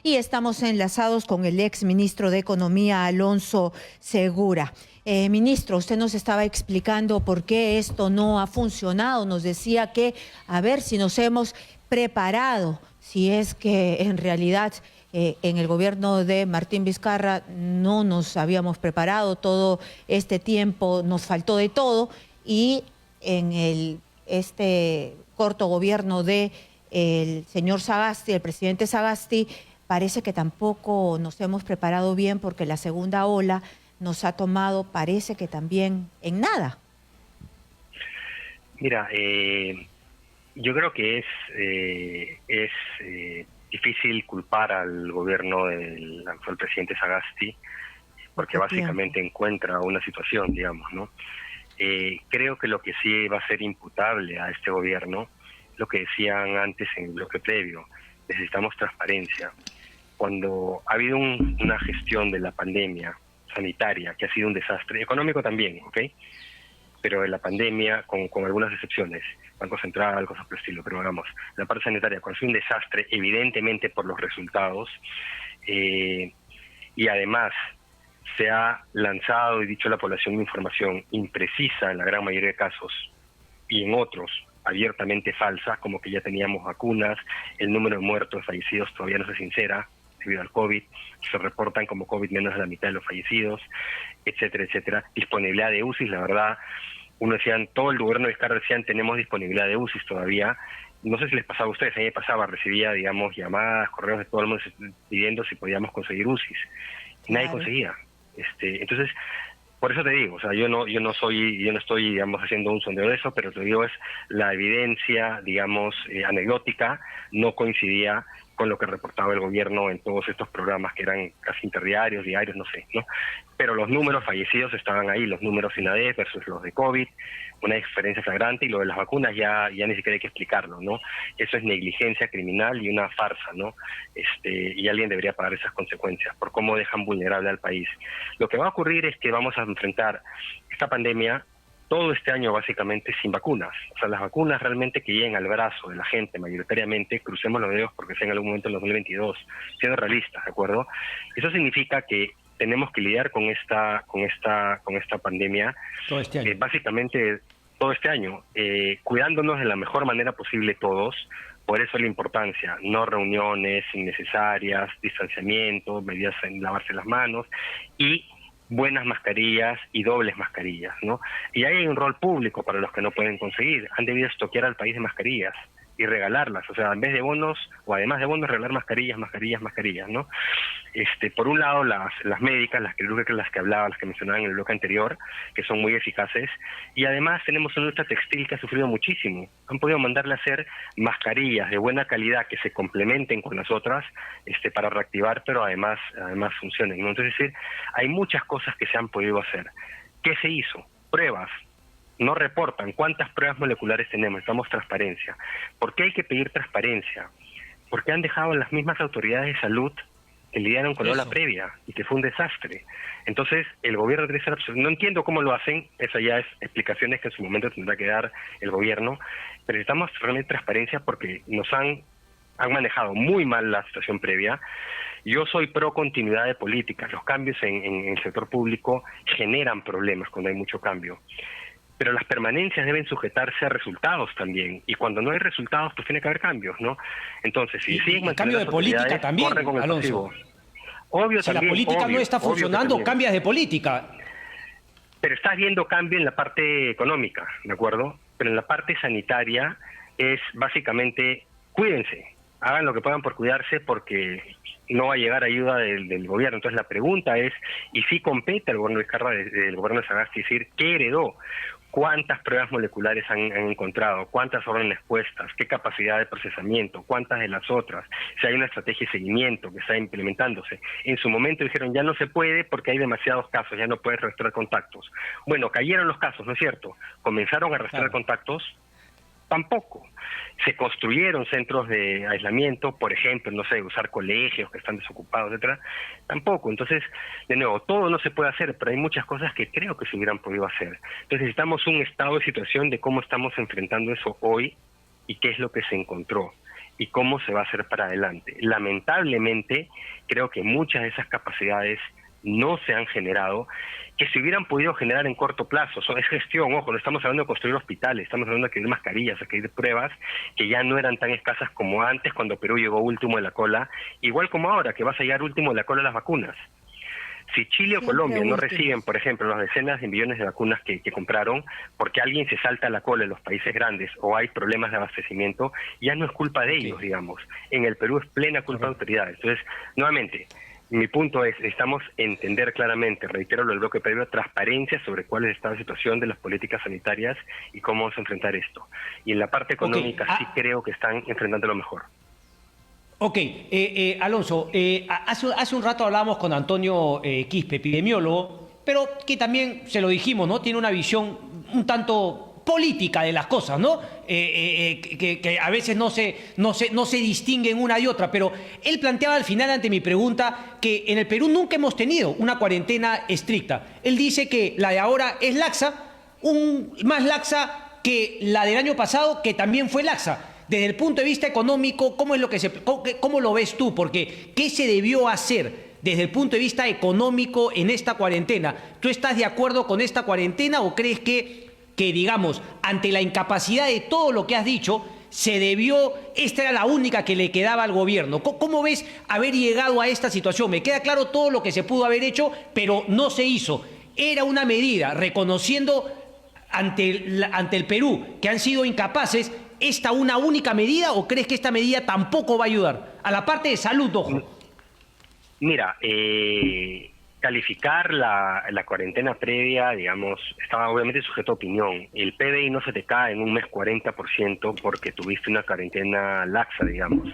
y estamos enlazados con el ex ministro de Economía, Alonso Segura. Ministro, usted nos estaba explicando por qué esto no ha funcionado. Nos decía que a ver si nos hemos preparado, si es que en realidad en el gobierno de Martín Vizcarra no nos habíamos preparado, todo este tiempo nos faltó de todo, y en este corto gobierno de el señor Sagasti, el presidente Sagasti, parece que tampoco nos hemos preparado bien porque la segunda ola nos ha tomado, parece que también en nada. Mira, yo creo que es difícil culpar al gobierno del actual presidente Sagasti, porque básicamente encuentra una situación, digamos, ¿no? Creo que lo que sí va a ser imputable a este gobierno, lo que decían antes en el bloque previo, necesitamos transparencia. Cuando ha habido una gestión de la pandemia sanitaria que ha sido un desastre, económico también, ¿ok? Pero en la pandemia, con algunas excepciones, Banco Central, cosas por el estilo, pero digamos, la parte sanitaria, cuando ha sido un desastre, evidentemente por los resultados, y además se ha lanzado y dicho a la población una información imprecisa en la gran mayoría de casos, y en otros abiertamente falsa, como que ya teníamos vacunas, el número de muertos, fallecidos todavía no se sincera debido al COVID, se reportan como COVID menos de la mitad de los fallecidos, etcétera, etcétera. Disponibilidad de UCIs, la verdad, uno decían, todo el gobierno de Vizcarra decían, tenemos disponibilidad de UCIs todavía. No sé si les pasaba a ustedes, a mí me pasaba, recibía, digamos, llamadas, correos de todo el mundo pidiendo si podíamos conseguir UCIs. Y nadie conseguía. Entonces, por eso te digo, o sea, yo no estoy, digamos, haciendo un sondeo de eso, pero te digo, es la evidencia, digamos, anecdótica, no coincidía con lo que reportaba el gobierno en todos estos programas que eran casi interdiarios, diarios, no sé, ¿no? Pero los números fallecidos estaban ahí, los números INADEF versus los de COVID, una diferencia flagrante, y lo de las vacunas ya ni siquiera hay que explicarlo, ¿no? Eso es negligencia criminal y una farsa, ¿no? Y alguien debería pagar esas consecuencias por cómo dejan vulnerable al país. Lo que va a ocurrir es que vamos a enfrentar esta pandemia todo este año básicamente sin vacunas. O sea, las vacunas realmente que lleguen al brazo de la gente mayoritariamente, crucemos los dedos porque sea en algún momento en 2022, siendo realistas, ¿de acuerdo? Eso significa que tenemos que lidiar con esta pandemia todo este año. Básicamente todo este año, cuidándonos de la mejor manera posible todos. Por eso la importancia, no reuniones innecesarias, distanciamiento, medidas en lavarse las manos y buenas mascarillas y dobles mascarillas, ¿no? Y hay un rol público para los que no pueden conseguir. Han debido estoquear al país de mascarillas y regalarlas, o sea, en vez de bonos o además de bonos, regalar mascarillas, ¿no? Por un lado las médicas, las que hablaba, las que mencionaba en el bloque anterior, que son muy eficaces, y además tenemos una industria textil que ha sufrido muchísimo. Han podido mandarle a hacer mascarillas de buena calidad que se complementen con las otras, para reactivar, pero además funcionen, ¿no? Entonces, es decir, hay muchas cosas que se han podido hacer. ¿Qué se hizo? Pruebas. No reportan cuántas pruebas moleculares tenemos, necesitamos transparencia. ¿Por qué hay que pedir transparencia? Porque han dejado las mismas autoridades de salud que lidiaron con la ola previa y que fue un desastre. Entonces, el gobierno debe ser absoluto. No entiendo cómo lo hacen, esa ya es explicaciones que en su momento tendrá que dar el gobierno, pero necesitamos realmente transparencia porque nos han manejado muy mal la situación previa. Yo soy pro continuidad de políticas. Los cambios en el sector público generan problemas cuando hay mucho cambio. Pero las permanencias deben sujetarse a resultados también, y cuando no hay resultados, pues tiene que haber cambios, ¿no? Entonces, si siguen el cambio de política también, Alonso. Obvio, si también, la política no está funcionando, cambias de política. Pero estás viendo cambio en la parte económica, ¿de acuerdo? Pero en la parte sanitaria es básicamente, cuídense, hagan lo que puedan por cuidarse porque no va a llegar ayuda del gobierno. Entonces la pregunta es, y si compete al gobierno de Vizcarra, del gobierno de Sagasti, decir, ¿qué heredó? ¿Cuántas pruebas moleculares han encontrado? ¿Cuántas órdenes puestas? ¿Qué capacidad de procesamiento? ¿Cuántas de las otras? Si hay una estrategia de seguimiento que está implementándose. En su momento dijeron, ya no se puede porque hay demasiados casos, ya no puedes rastrear contactos. Bueno, cayeron los casos, ¿no es cierto? Comenzaron a rastrear contactos, tampoco. Se construyeron centros de aislamiento, por ejemplo, no sé, usar colegios que están desocupados, etcétera, tampoco. Entonces, de nuevo, todo no se puede hacer, pero hay muchas cosas que creo que se hubieran podido hacer. Entonces necesitamos un estado de situación de cómo estamos enfrentando eso hoy y qué es lo que se encontró. y cómo se va a hacer para adelante. Lamentablemente, creo que muchas de esas capacidades no se han generado, que se hubieran podido generar en corto plazo. Es gestión, ojo, no estamos hablando de construir hospitales, estamos hablando de adquirir mascarillas, adquirir pruebas, que ya no eran tan escasas como antes, cuando Perú llegó último en la cola, igual como ahora, que vas a llegar último en la cola las vacunas. Si Chile o Colombia no reciben, por ejemplo, las decenas de millones de vacunas que compraron, porque alguien se salta a la cola en los países grandes o hay problemas de abastecimiento, ya no es culpa de ellos, digamos. En el Perú es plena culpa de autoridades. Entonces, nuevamente, mi punto es, necesitamos entender claramente, reitero lo del bloque previo, transparencia sobre cuál es la situación de las políticas sanitarias y cómo vamos a enfrentar esto. Y en la parte económica sí creo que están enfrentando lo mejor. Ok, Alonso, hace un rato hablábamos con Antonio Quispe, epidemiólogo, pero que también, se lo dijimos, ¿no? Tiene una visión un tanto política de las cosas, ¿no? Que a veces no se distinguen una y otra, pero él planteaba al final, ante mi pregunta, que en el Perú nunca hemos tenido una cuarentena estricta. Él dice que la de ahora es laxa, más laxa que la del año pasado, que también fue laxa. Desde el punto de vista económico, ¿cómo lo ves tú? Porque, ¿qué se debió hacer desde el punto de vista económico en esta cuarentena? ¿Tú estás de acuerdo con esta cuarentena o crees que digamos, ante la incapacidad de todo lo que has dicho, esta era la única que le quedaba al gobierno? ¿Cómo ves haber llegado a esta situación? Me queda claro todo lo que se pudo haber hecho, pero no se hizo. Era una medida, reconociendo ante el Perú que han sido incapaces, ¿esta una única medida o crees que esta medida tampoco va a ayudar? A la parte de salud, ojo. Mira, calificar la cuarentena previa, digamos, estaba obviamente sujeto a opinión. El PBI no se te cae en un mes 40% porque tuviste una cuarentena laxa, digamos.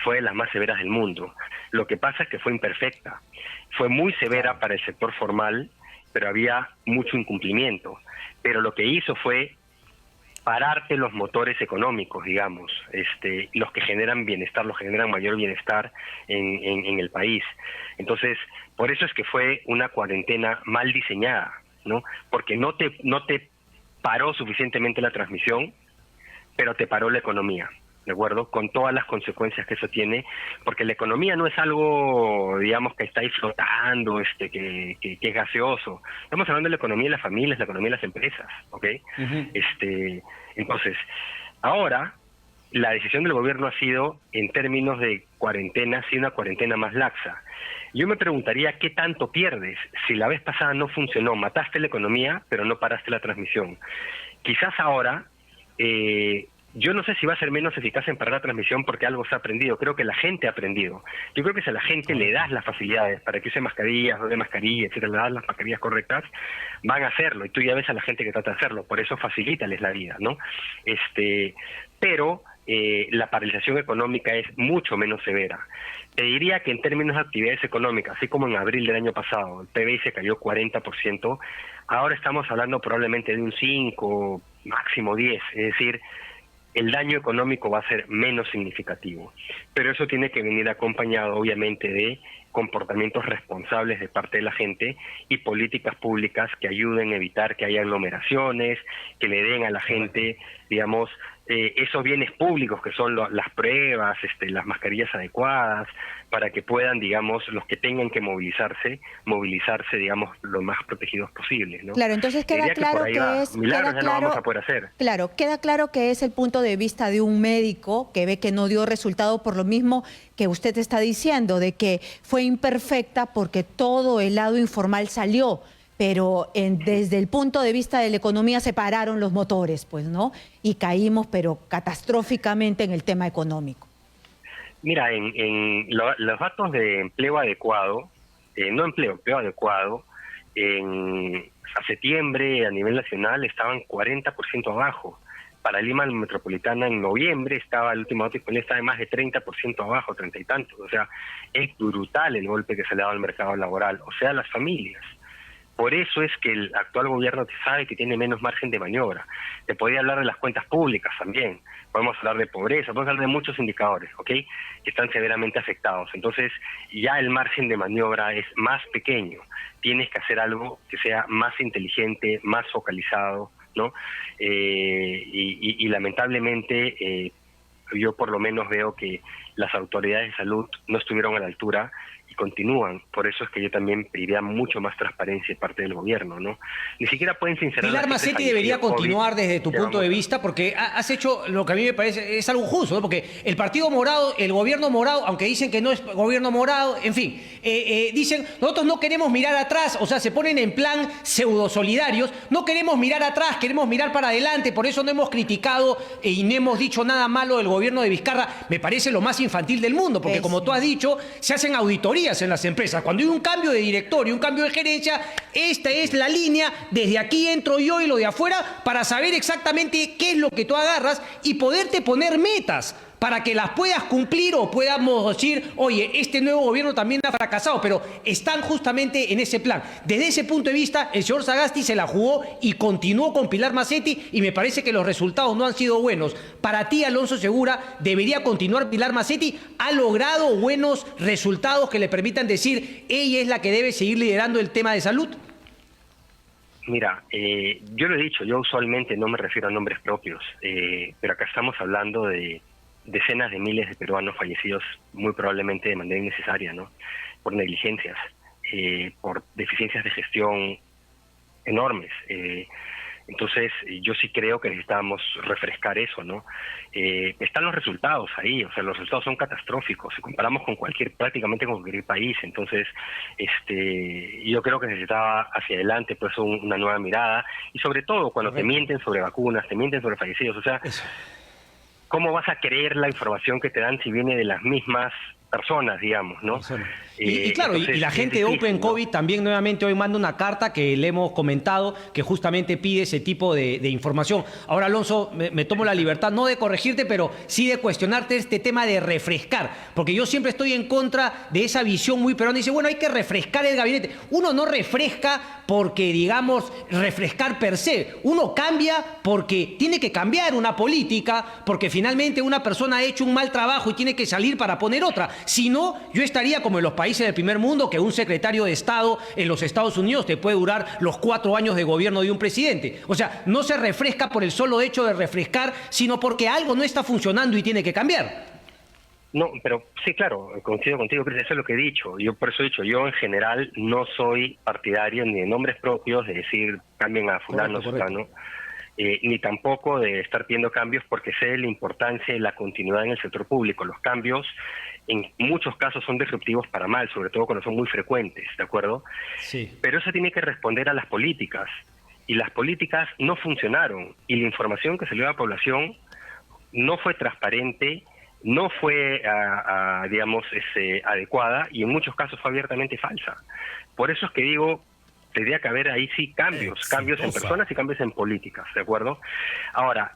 Fue de las más severas del mundo. Lo que pasa es que fue imperfecta. Fue muy severa para el sector formal, pero había mucho incumplimiento. Pero lo que hizo fue pararte los motores económicos, digamos, los que generan bienestar, los que generan mayor bienestar en el país. Entonces, por eso es que fue una cuarentena mal diseñada, ¿no? Porque no te paró suficientemente la transmisión, pero te paró la economía, ¿de acuerdo? Con todas las consecuencias que eso tiene, porque la economía no es algo, digamos, que está ahí flotando, que es gaseoso. Estamos hablando de la economía de las familias, la economía de las empresas, ¿ok? Entonces, ahora, la decisión del gobierno ha sido, en términos de cuarentena, ha sido una cuarentena más laxa. Yo me preguntaría qué tanto pierdes si la vez pasada no funcionó, mataste la economía, pero no paraste la transmisión. Quizás ahora, yo no sé si va a ser menos eficaz en parar la transmisión porque algo se ha aprendido. Creo que la gente ha aprendido. Yo creo que si a la gente le das las facilidades para que use mascarillas, doble mascarilla, etcétera, le das las mascarillas correctas, van a hacerlo. Y tú ya ves a la gente que trata de hacerlo. Por eso facilítales la vida, ¿no? Pero la paralización económica es mucho menos severa. Te diría que en términos de actividades económicas, así como en abril del año pasado, el PBI se cayó 40%, ahora estamos hablando probablemente de un 5, máximo 10, es decir, el daño económico va a ser menos significativo. Pero eso tiene que venir acompañado, obviamente, de comportamientos responsables de parte de la gente y políticas públicas que ayuden a evitar que haya aglomeraciones, que le den a la gente, digamos, esos bienes públicos que son las pruebas, las mascarillas adecuadas, para que puedan, digamos, los que tengan que movilizarse, digamos, lo más protegidos posible, ¿no? Claro, entonces queda claro que es... Milagros ya no vamos a poder hacer. Claro, queda claro que es el punto de vista de un médico que ve que no dio resultado por lo mismo que usted está diciendo, de que fue imperfecta porque todo el lado informal salió, pero desde el punto de vista de la economía se pararon los motores, pues, ¿no? Y caímos, pero catastróficamente en el tema económico. Mira, en los datos de empleo adecuado, empleo adecuado, a septiembre a nivel nacional estaban 40% abajo. Para Lima Metropolitana en noviembre el último dato disponible estaba en más de 30% abajo, 30 y tantos. O sea, es brutal el golpe que se le ha dado al mercado laboral, o sea, a las familias. Por eso es que el actual gobierno sabe que tiene menos margen de maniobra. Te podría hablar de las cuentas públicas también. Podemos hablar de pobreza, podemos hablar de muchos indicadores, ¿ok? Que están severamente afectados. Entonces, ya el margen de maniobra es más pequeño. Tienes que hacer algo que sea más inteligente, más focalizado, ¿no? Y lamentablemente yo por lo menos veo que las autoridades de salud no estuvieron a la altura y continúan. Por eso es que yo también pediría mucho más transparencia de parte del gobierno, ¿no? Ni siquiera pueden sincerar. Pilar Macetti debería continuar desde tu punto de vista, porque has hecho lo que a mí me parece es algo justo, ¿no? Porque el Partido Morado, el gobierno morado, aunque dicen que no es gobierno morado, en fin, dicen, nosotros no queremos mirar atrás, o sea, se ponen en plan pseudo solidarios, no queremos mirar atrás, queremos mirar para adelante, por eso no hemos criticado y no hemos dicho nada malo del gobierno de Vizcarra. Me parece lo más infantil del mundo, porque como tú has dicho, se hacen auditorías en las empresas. Cuando hay un cambio de directorio, un cambio de gerencia, esta es la línea, desde aquí entro yo y lo de afuera, para saber exactamente qué es lo que tú agarras y poderte poner metas para que las puedas cumplir o podamos decir, oye, este nuevo gobierno también ha fracasado, pero están justamente en ese plan. Desde ese punto de vista, el señor Sagasti se la jugó y continuó con Pilar Macetti y me parece que los resultados no han sido buenos. Para ti, Alonso Segura, ¿debería continuar Pilar Macetti? ¿Ha logrado buenos resultados que le permitan decir, ella es la que debe seguir liderando el tema de salud? Mira, yo lo he dicho, yo usualmente no me refiero a nombres propios, pero acá estamos hablando de decenas de miles de peruanos fallecidos, muy probablemente de manera innecesaria, ¿no? Por negligencias, por deficiencias de gestión enormes. Entonces, yo sí creo que necesitamos refrescar eso, ¿no? Están los resultados ahí, o sea, los resultados son catastróficos, si comparamos con prácticamente con cualquier país. Entonces, yo creo que necesitaba hacia adelante, pues, una nueva mirada, y sobre todo cuando te mienten sobre vacunas, te mienten sobre fallecidos, o sea, eso. ¿Cómo vas a creer la información que te dan si viene de las mismas personas, digamos, ¿no? Y claro, entonces, y la gente de Open COVID también nuevamente hoy manda una carta que le hemos comentado que justamente pide ese tipo de información. Ahora, Alonso, me tomo la libertad no de corregirte, pero sí de cuestionarte este tema de refrescar, porque yo siempre estoy en contra de esa visión muy peruana. Dice, bueno, hay que refrescar el gabinete. Uno no refresca porque, digamos, refrescar per se. Uno cambia porque tiene que cambiar una política, porque finalmente una persona ha hecho un mal trabajo y tiene que salir para poner otra. Si no, yo estaría como en los países del primer mundo, que un secretario de Estado en los Estados Unidos te puede durar los 4 años de gobierno de un presidente. O sea, no se refresca por el solo hecho de refrescar, sino porque algo no está funcionando y tiene que cambiar. No, pero sí, claro, coincido contigo, Cris, eso es lo que he dicho. Yo por eso he dicho, yo en general no soy partidario ni de nombres propios, de decir cambien a fulano, fulano, ni tampoco de estar pidiendo cambios, porque sé la importancia y la continuidad en el sector público. Los cambios en muchos casos son disruptivos para mal, sobre todo cuando son muy frecuentes, ¿de acuerdo? Sí. Pero eso tiene que responder a las políticas, y las políticas no funcionaron, y la información que salió a la población no fue transparente, no fue, digamos, adecuada, y en muchos casos fue abiertamente falsa. Por eso es que digo, tendría que haber ahí sí cambios en personas y cambios en políticas, ¿de acuerdo? Ahora,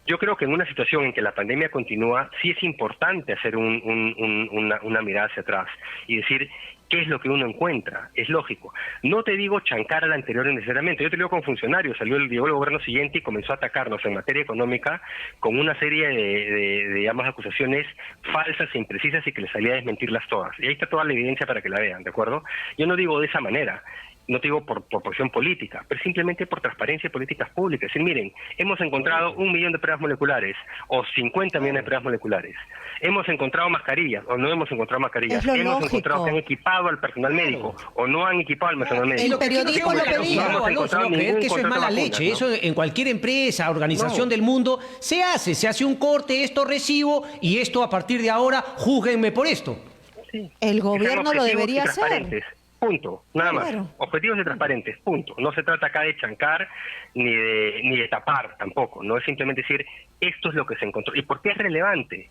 yo creo que en una situación en que la pandemia continúa, sí es importante hacer una mirada hacia atrás y decir qué es lo que uno encuentra. Es lógico. No te digo chancar al anterior necesariamente. Yo te digo con funcionarios. Llegó el gobierno siguiente y comenzó a atacarnos en materia económica con una serie de digamos, acusaciones falsas e imprecisas, y que les salía a desmentirlas todas. Y ahí está toda la evidencia para que la vean, ¿de acuerdo? Yo no digo de esa manera. No te digo por posición política, pero simplemente por transparencia y políticas públicas. Es decir, miren, hemos encontrado 1 millón de pruebas moleculares o 50 millones de pruebas moleculares. Hemos encontrado mascarillas o no hemos encontrado mascarillas. Hemos encontrado que han equipado al personal médico o no han equipado al personal médico. El periodismo lo pedía. No creer que eso es mala leche. Eso en cualquier empresa, organización del mundo, se hace un corte, esto recibo y esto a partir de ahora, júzguenme por esto. Sí. El gobierno lo debería hacer. Punto, nada más. Objetivos y transparentes, punto. No se trata acá de chancar ni de tapar tampoco, no es simplemente decir esto es lo que se encontró. ¿Y por qué es relevante?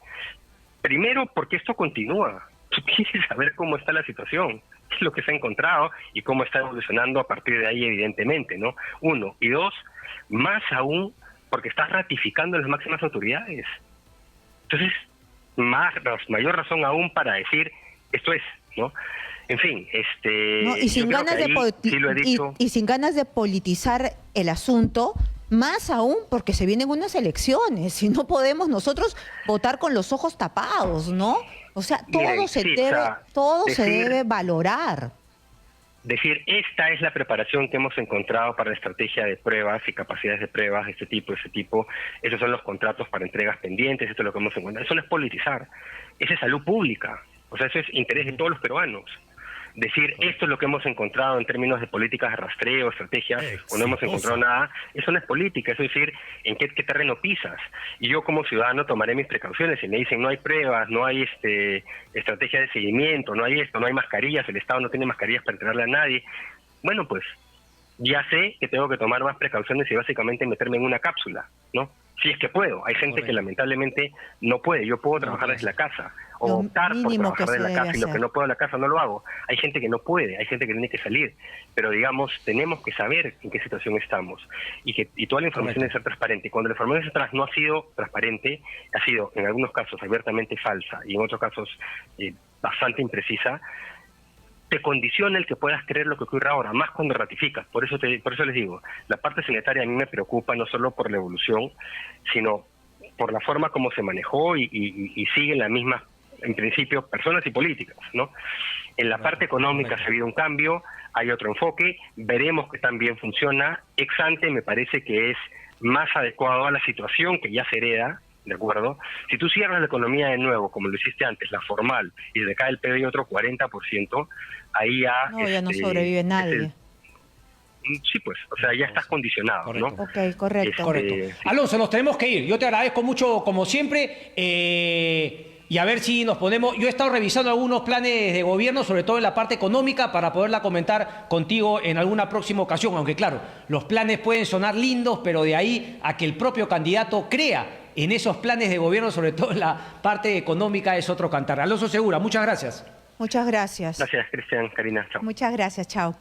Primero, porque esto continúa. Tú quieres saber cómo está la situación, qué es lo que se ha encontrado y cómo está evolucionando a partir de ahí, evidentemente, ¿no? 1. Y 2, más aún, porque estás ratificando las máximas autoridades. Entonces, mayor razón aún para decir esto es, ¿no? En fin, no, y sin ganas y sin ganas de politizar el asunto, más aún porque se vienen unas elecciones y no podemos nosotros votar con los ojos tapados, ¿no? O sea, todo se debe valorar. decir, esta es la preparación que hemos encontrado para la estrategia de pruebas y capacidades de pruebas de ese tipo, esos son los contratos para entregas pendientes, esto es lo que hemos encontrado. Eso no es politizar, eso es salud pública, o sea, eso es interés de todos los peruanos. Decir, esto es lo que hemos encontrado en términos de políticas de rastreo, estrategias, o no hemos encontrado nada, eso no es política, eso es decir, en qué terreno pisas. Y yo como ciudadano tomaré mis precauciones. Si me dicen no hay pruebas, no hay estrategia de seguimiento, no hay esto, no hay mascarillas, el Estado no tiene mascarillas para entregarle a nadie, bueno, pues ya sé que tengo que tomar más precauciones y básicamente meterme en una cápsula, ¿no? Si es que puedo. Hay gente que lamentablemente no puede. Yo puedo trabajar desde la casa o optar por trabajar desde la casa y lo que no puedo en la casa no lo hago. Hay gente que no puede, hay gente que tiene que salir, pero digamos, tenemos que saber en qué situación estamos y toda la información debe ser transparente. Cuando la información no ha sido transparente, ha sido en algunos casos abiertamente falsa y en otros casos bastante imprecisa, te condiciona el que puedas creer lo que ocurre ahora, más cuando ratificas. Por eso les digo, la parte sanitaria a mí me preocupa no solo por la evolución, sino por la forma como se manejó y siguen las mismas, en principio, personas y políticas, ¿no? En la parte económica se ha habido un cambio, hay otro enfoque, veremos que también funciona. Ex ante me parece que es más adecuado a la situación que ya se hereda, ¿de acuerdo? Si tú cierras la economía de nuevo, como lo hiciste antes, la formal, y se cae el PBI otro 40%, ahí ya... No, ya no sobrevive nadie. Sí, pues, o sea, ya estás condicionado, correcto. ¿no? Ok, correcto. Correcto. Sí. Alonso, nos tenemos que ir. Yo te agradezco mucho, como siempre, y a ver si nos ponemos... Yo he estado revisando algunos planes de gobierno, sobre todo en la parte económica, para poderla comentar contigo en alguna próxima ocasión, aunque claro, los planes pueden sonar lindos, pero de ahí a que el propio candidato crea en esos planes de gobierno, sobre todo en la parte económica, es otro cantar. Alonso Segura, muchas gracias. Muchas gracias. Gracias, Cristian, Karina, chao. Muchas gracias, chao.